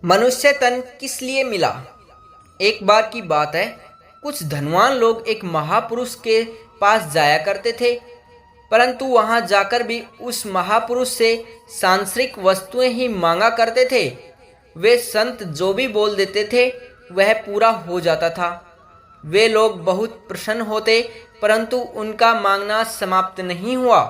मनुष्य तन किस लिए मिला। एक बार की बात है, कुछ धनवान लोग एक महापुरुष के पास जाया करते थे, परंतु वहां जाकर भी उस महापुरुष से सांसारिक वस्तुएं ही मांगा करते थे। वे संत जो भी बोल देते थे वह पूरा हो जाता था। वे लोग बहुत प्रसन्न होते, परंतु उनका मांगना समाप्त नहीं हुआ।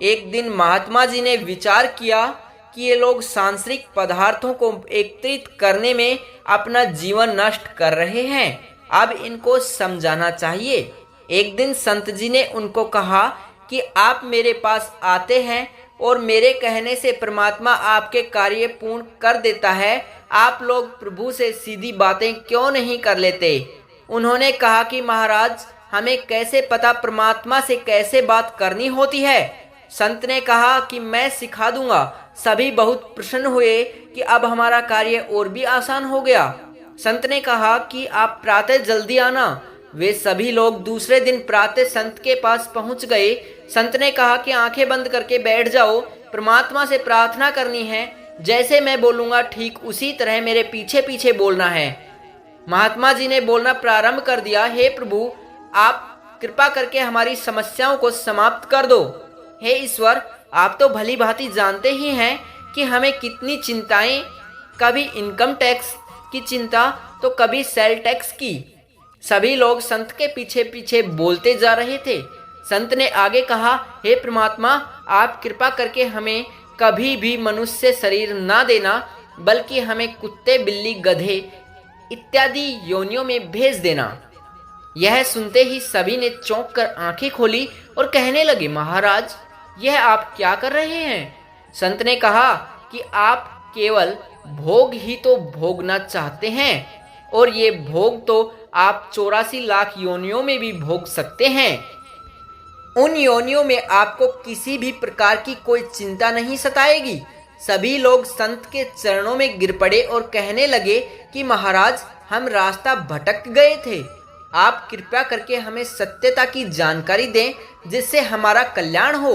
एक दिन महात्मा जी ने विचार किया कि ये लोग सांसारिक पदार्थों को एकत्रित करने में अपना जीवन नष्ट कर रहे हैं, अब इनको समझाना चाहिए। एक दिन संत जी ने उनको कहा कि आप मेरे पास आते हैं और मेरे कहने से परमात्मा आपके कार्य पूर्ण कर देता है, आप लोग प्रभु से सीधी बातें क्यों नहीं कर लेते। उन्होंने कहा कि महाराज, हमें कैसे पता परमात्मा से कैसे बात करनी होती है। संत ने कहा कि मैं सिखा दूंगा। सभी बहुत प्रसन्न हुए कि अब हमारा कार्य और भी आसान हो गया। संत ने कहा कि आप प्रातः जल्दी आना। वे सभी लोग दूसरे दिन प्रातः संत के पास पहुंच गए। संत ने कहा कि आंखें बंद करके बैठ जाओ, परमात्मा से प्रार्थना करनी है। जैसे मैं बोलूंगा ठीक उसी तरह मेरे पीछे पीछे बोलना है। महात्मा जी ने बोलना प्रारंभ कर दिया, हे प्रभु, आप कृपा करके हमारी समस्याओं को समाप्त कर दो। हे ईश्वर, आप तो भली भांति जानते ही हैं कि हमें कितनी चिंताएं, कभी इनकम टैक्स की चिंता तो कभी सेल टैक्स की। सभी लोग संत के पीछे पीछे बोलते जा रहे थे। संत ने आगे कहा, हे परमात्मा, आप कृपा करके हमें कभी भी मनुष्य शरीर ना देना, बल्कि हमें कुत्ते, बिल्ली, गधे इत्यादि योनियों में भेज देना। यह सुनते ही सभी ने चौंक कर आंखें खोली और कहने लगे, महाराज, यह आप क्या कर रहे हैं। संत ने कहा कि आप केवल भोग ही तो भोगना चाहते हैं, और ये भोग तो आप 84 लाख योनियों में भी भोग सकते हैं। उन योनियों में आपको किसी भी प्रकार की कोई चिंता नहीं सताएगी। सभी लोग संत के चरणों में गिर पड़े और कहने लगे कि महाराज, हम रास्ता भटक गए थे, आप कृपया करके हमें सत्यता की जानकारी दें जिससे हमारा कल्याण हो।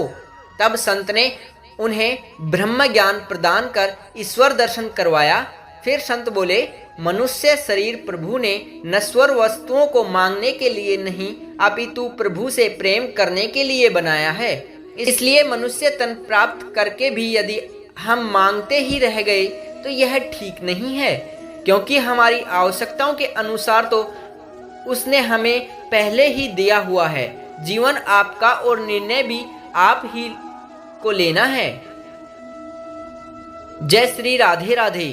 तब संत ने उन्हें ब्रह्म ज्ञान प्रदान कर ईश्वर दर्शन करवाया। फिर संत बोले, मनुष्य शरीर प्रभु ने नश्वर वस्तुओं को मांगने के लिए नहीं, अपितु प्रभु से प्रेम करने के लिए बनाया है। इसलिए मनुष्य तन प्राप्त करके भी यदि हम मांगते ही रह गए तो यह ठीक नहीं है, क्योंकि हमारी आवश्यकताओं के अनुसार तो उसने हमें पहले ही दिया हुआ है। जीवन आपका और निर्णय भी आप ही को लेना है। जय श्री राधे राधे।